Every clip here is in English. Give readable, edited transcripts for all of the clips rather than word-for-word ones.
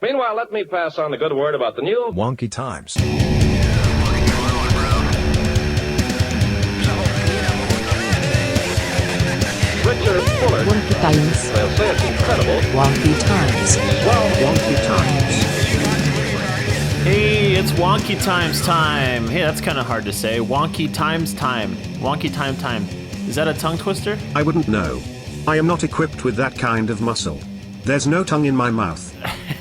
Meanwhile, let me pass on the good word about the new Wonky Times. richer, fuller. Wonky Times. They'll say it's incredible. Wonky Times. Wonky Times. Hey, it's Wonky Times time. Hey, that's kind of hard to say. Wonky Times time. Wonky time. Is that a tongue twister? I wouldn't know. I am not equipped with that kind of muscle. There's no tongue in my mouth.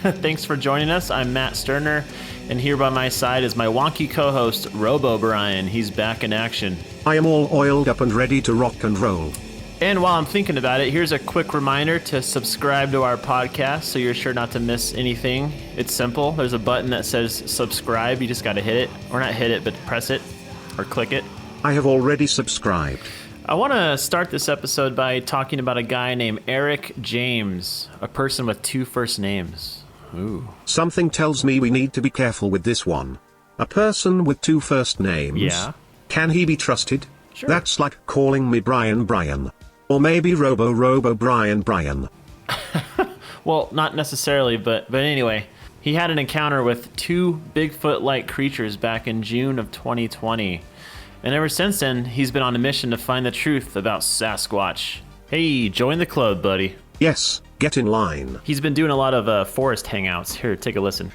Thanks for joining us. I'm Matt Sterner, and here by my side is my wonky co-host, RoboBrian. He's back in action. I am all oiled up and ready to rock and roll. And while I'm thinking about it, here's a quick reminder to subscribe to our podcast so you're sure not to miss anything. It's simple. There's a button that says subscribe. You just got to hit it. Or not hit it, but press it or click it. I have already subscribed. I want to start this episode by talking about a guy named Eric James, a person with two first names. Ooh. Something tells me we need to be careful with this one. A person with two first names? Yeah. Can he be trusted? Sure. That's like calling me Brian. Or maybe Brian. Well, not necessarily, but anyway, he had an encounter with two Bigfoot-like creatures back in June of 2020. And ever since then, he's been on a mission to find the truth about Sasquatch. Hey, join the club, buddy. Yes, get in line. He's been doing a lot of forest hangouts. Here, take a listen.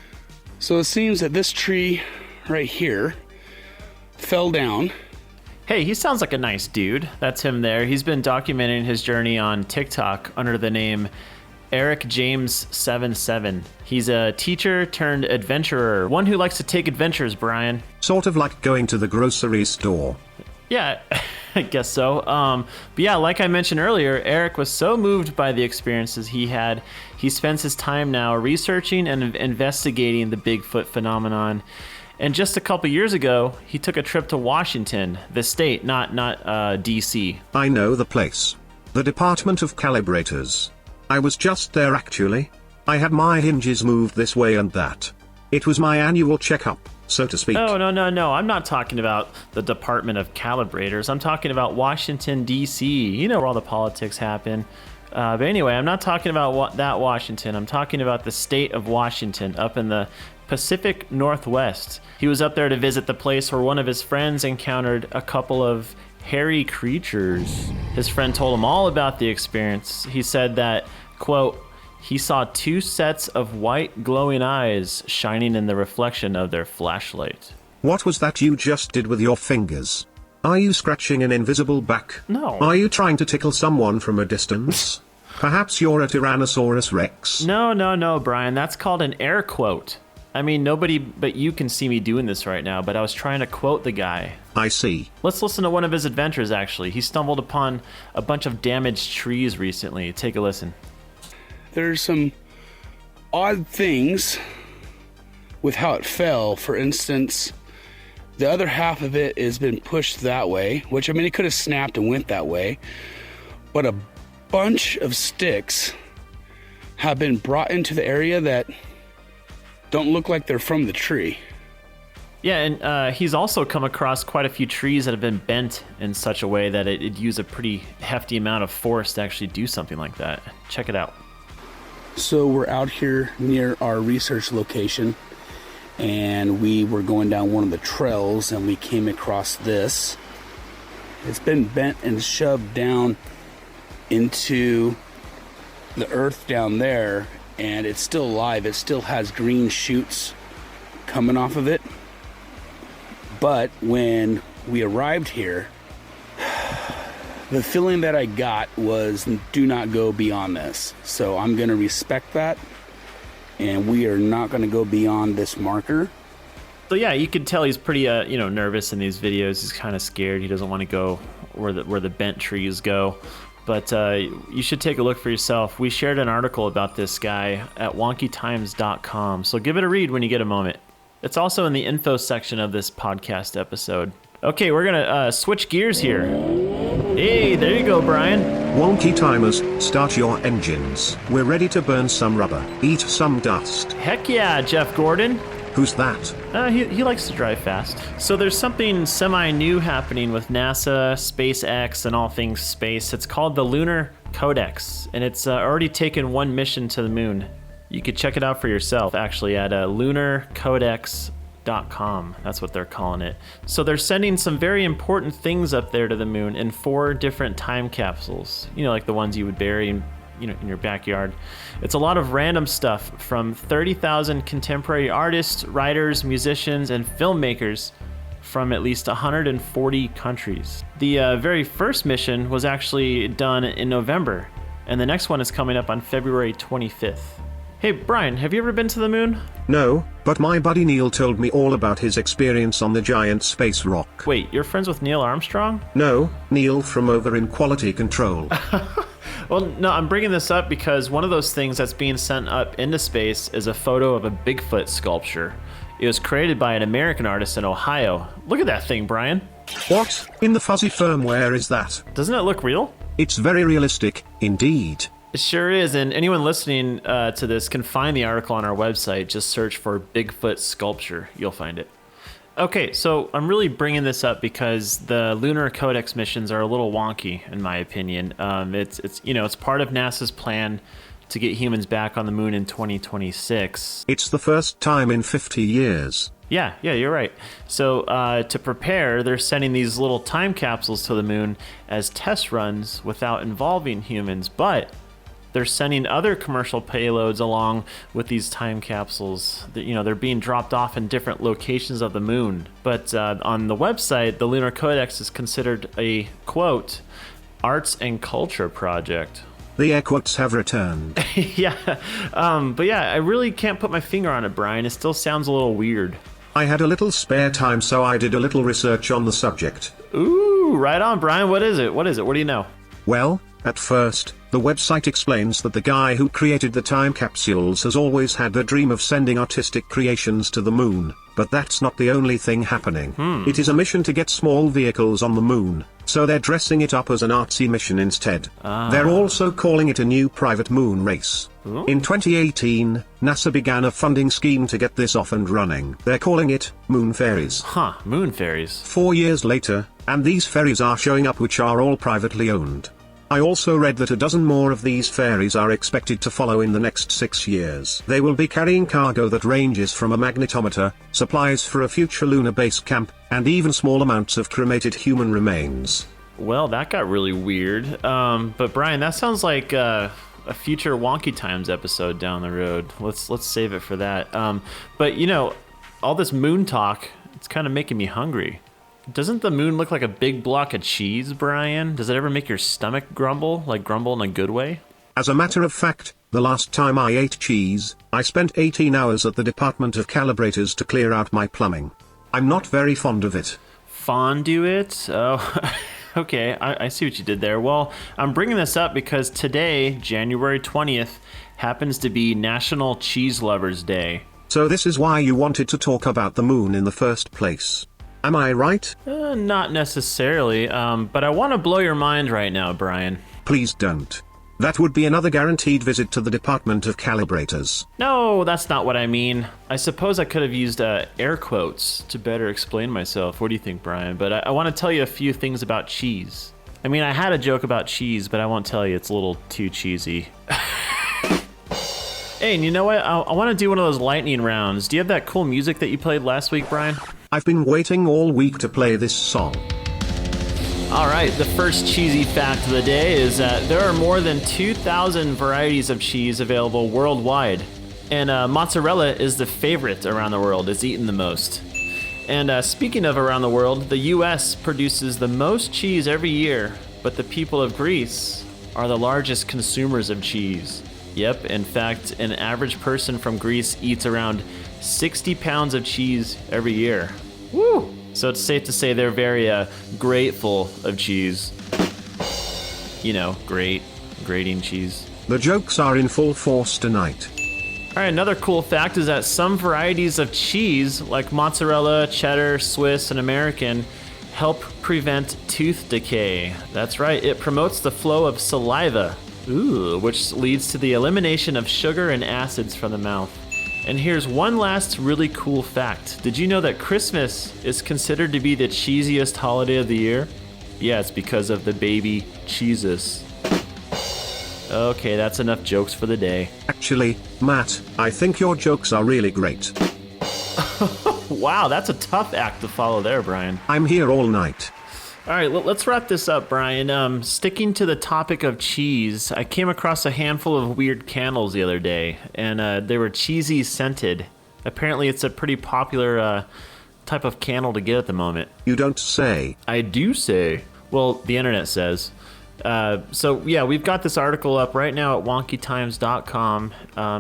So it seems that this tree right here fell down. Hey, he sounds like a nice dude. That's him there. He's been documenting his journey on TikTok under the name Eric James 77. He's a teacher turned adventurer, one who likes to take adventures, Brian. Sort of like going to the grocery store. Yeah, I guess so. But yeah, like I mentioned earlier, Eric was so moved by the experiences he had, he spends his time now researching and investigating the Bigfoot phenomenon. And just a couple years ago, he took a trip to Washington, the state, not D.C. I know the place. The Department of Calibrators. I was just there actually. I had my hinges moved this way and that. It was my annual checkup, so to speak. Oh, no. I'm not talking about the Department of Calibrators. I'm talking about Washington, D.C. You know where all the politics happen. But anyway, I'm not talking about that Washington. I'm talking about the state of Washington up in the Pacific Northwest. He was up there to visit the place where one of his friends encountered a couple of hairy creatures. His friend told him all about the experience. He said that, quote, he saw two sets of white glowing eyes shining in the reflection of their flashlight. What was that you just did with your fingers? Are you scratching an invisible back? No. Are you trying to tickle someone from a distance? Perhaps you're a Tyrannosaurus Rex? No, Brian. That's called an air quote. I mean, nobody but you can see me doing this right now, but I was trying to quote the guy. I see. Let's listen to one of his adventures, actually. He stumbled upon a bunch of damaged trees recently. Take a listen. There's some odd things with how it fell. For instance, the other half of it has been pushed that way, which, I mean, it could have snapped and went that way. But a bunch of sticks have been brought into the area that don't look like they're from the tree. Yeah, and he's also come across quite a few trees that have been bent in such a way that it'd use a pretty hefty amount of force to actually do something like that. Check it out. So we're out here near our research location, and we were going down one of the trails, and we came across this. It's been bent and shoved down into the earth down there, and it's still alive. It still has green shoots coming off of it. But when we arrived here, the feeling that I got was do not go beyond this. So I'm going to respect that, and we are not going to go beyond this marker. So yeah, you could tell he's pretty nervous in these videos. He's kind of scared. He doesn't want to go where the bent trees go. But you should take a look for yourself. We shared an article about this guy at wonkytimes.com, so give it a read when you get a moment. It's also in the info section of this podcast episode. Okay, we're going to switch gears here. Hey, there you go, Brian. Wonky timers, start your engines. We're ready to burn some rubber, eat some dust. Heck yeah, Jeff Gordon. Who's that? He likes to drive fast. So there's something semi-new happening with NASA, SpaceX, and all things space. It's called the Lunar Codex, and it's already taken one mission to the moon. You could check it out for yourself, actually, at lunarcodex.com. That's what they're calling it. So they're sending some very important things up there to the moon in 4 different time capsules. You know, like the ones you would bury in your backyard. It's a lot of random stuff from 30,000 contemporary artists, writers, musicians, and filmmakers from at least 140 countries. The very first mission was actually done in November, and the next one is coming up on February 25th. Hey, Brian, have you ever been to the moon? No, but my buddy Neil told me all about his experience on the giant space rock. Wait, you're friends with Neil Armstrong? No, Neil from over in quality control. Well, no, I'm bringing this up because one of those things that's being sent up into space is a photo of a Bigfoot sculpture. It was created by an American artist in Ohio. Look at that thing, Brian. What? In the fuzzy firmware is that? Doesn't it look real? It's very realistic, indeed. It sure is, and anyone listening to this can find the article on our website. Just search for Bigfoot sculpture. You'll find it. Okay, so I'm really bringing this up because the Lunar Codex missions are a little wonky, in my opinion. It's part of NASA's plan to get humans back on the moon in 2026. It's the first time in 50 years. Yeah, you're right. So to prepare, they're sending these little time capsules to the moon as test runs without involving humans, but they're sending other commercial payloads along with these time capsules. They're being dropped off in different locations of the moon. But on the website, the Lunar Codex is considered a, quote, arts and culture project. The air quotes have returned. Yeah, but yeah, I really can't put my finger on it, Brian. It still sounds a little weird. I had a little spare time, so I did a little research on the subject. Ooh, right on, Brian. What is it? What do you know? Well, at first, the website explains that the guy who created the time capsules has always had the dream of sending artistic creations to the moon, but that's not the only thing happening. It is a mission to get small vehicles on the moon, so they're dressing it up as an artsy mission instead. They're also calling it a new private moon race. In 2018, NASA began a funding scheme to get this off and running. They're calling it Moon Ferries. Moon Ferries. 4 years later, and these ferries are showing up, which are all privately owned. I also read that a dozen more of these ferries are expected to follow in the next 6 years. They will be carrying cargo that ranges from a magnetometer, supplies for a future lunar base camp, and even small amounts of cremated human remains. Well, that got really weird. But Brian, that sounds like a future Wonky Times episode down the road. Let's save it for that. But all this moon talk, it's kind of making me hungry. Doesn't the moon look like a big block of cheese, Brian? Does it ever make your stomach grumble, like grumble in a good way? As a matter of fact, the last time I ate cheese, I spent 18 hours at the Department of Calibrators to clear out my plumbing. I'm not very fond of it. Fondue it? Oh, okay, I see what you did there. Well, I'm bringing this up because today, January 20th, happens to be National Cheese Lovers Day. So this is why you wanted to talk about the moon in the first place. Am I right? Not necessarily, but I want to blow your mind right now, Brian. Please don't. That would be another guaranteed visit to the Department of Calibrators. No, that's not what I mean. I suppose I could have used air quotes to better explain myself. What do you think, Brian? But I want to tell you a few things about cheese. I mean, I had a joke about cheese, but I won't tell you. It's a little too cheesy. Hey, and you know what? I want to do one of those lightning rounds. Do you have that cool music that you played last week, Brian? I've been waiting all week to play this song. All right, the first cheesy fact of the day is that there are more than 2,000 varieties of cheese available worldwide. And mozzarella is the favorite around the world. It's eaten the most. And speaking of around the world, the U.S. produces the most cheese every year, but the people of Greece are the largest consumers of cheese. Yep, in fact, an average person from Greece eats around 60 pounds of cheese every year. Woo! So it's safe to say they're very grateful of cheese. Grating cheese. The jokes are in full force tonight. All right, another cool fact is that some varieties of cheese, like mozzarella, cheddar, Swiss, and American, help prevent tooth decay. That's right, it promotes the flow of saliva, which leads to the elimination of sugar and acids from the mouth. And here's one last really cool fact. Did you know that Christmas is considered to be the cheesiest holiday of the year? Yeah, it's because of the baby Jesus. Okay, that's enough jokes for the day. Actually, Matt, I think your jokes are really great. Wow, that's a tough act to follow there, Brian. I'm here all night. All right, let's wrap this up, Brian. Sticking to the topic of cheese, I came across a handful of weird candles the other day, and they were cheesy scented. Apparently, it's a pretty popular type of candle to get at the moment. You don't say. I do say. Well, the internet says. So, yeah, we've got this article up right now at wonkytimes.com.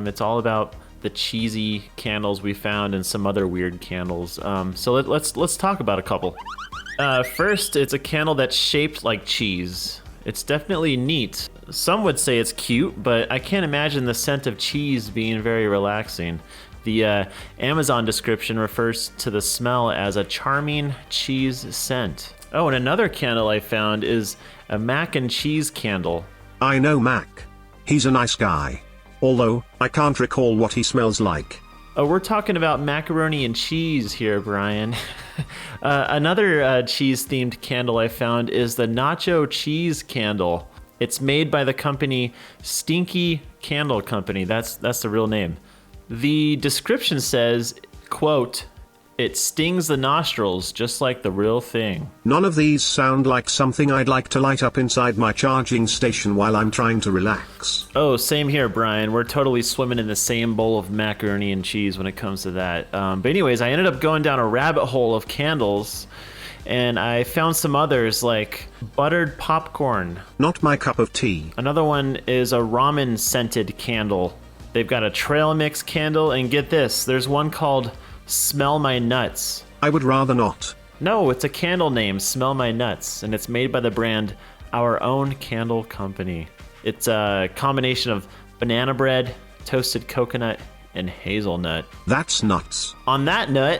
It's all about the cheesy candles we found and some other weird candles. So let's talk about a couple. First, it's a candle that's shaped like cheese. It's definitely neat. Some would say it's cute, but I can't imagine the scent of cheese being very relaxing. The Amazon description refers to the smell as a charming cheese scent. Oh, and another candle I found is a mac and cheese candle. I know Mac. He's a nice guy. Although, I can't recall what he smells like. Oh, we're talking about macaroni and cheese here, Brian. Another cheese-themed candle I found is the nacho cheese candle. It's made by the company Stinky Candle Company. That's the real name. The description says, quote, "It stings the nostrils just like the real thing." None of these sound like something I'd like to light up inside my charging station while I'm trying to relax. Oh, same here, Brian. We're totally swimming in the same bowl of macaroni and cheese when it comes to that. But anyways, I ended up going down a rabbit hole of candles, and I found some others like buttered popcorn. Not my cup of tea. Another one is a ramen scented candle. They've got a trail mix candle, and get this, there's one called Smell My Nuts. I would rather not. No, it's a candle named Smell My Nuts, and it's made by the brand Our Own Candle Company. It's a combination of banana bread, toasted coconut, and hazelnut. That's nuts. On that note,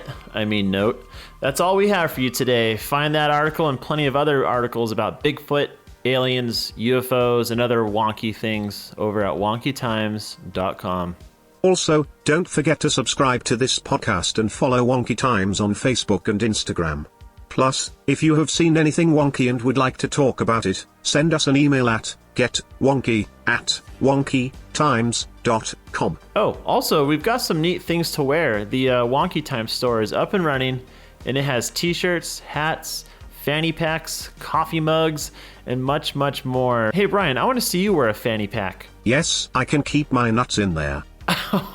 that's all we have for you today. Find that article and plenty of other articles about Bigfoot, aliens, UFOs, and other wonky things over at wonkytimes.com. Also, don't forget to subscribe to this podcast and follow Wonky Times on Facebook and Instagram. Plus, if you have seen anything wonky and would like to talk about it, send us an email at getwonky@wonkytimes.com. Oh, also, we've got some neat things to wear. The Wonky Time store is up and running, and it has t-shirts, hats, fanny packs, coffee mugs, and much, much more. Hey, Brian, I want to see you wear a fanny pack. Yes, I can keep my nuts in there.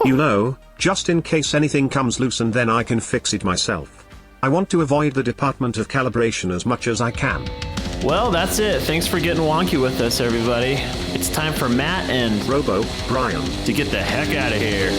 You know, just in case anything comes loose and then I can fix it myself. I want to avoid the Department of Calibration as much as I can. Well, that's it. Thanks for getting wonky with us, everybody. It's time for Matt and RoboBrian to get the heck out of here.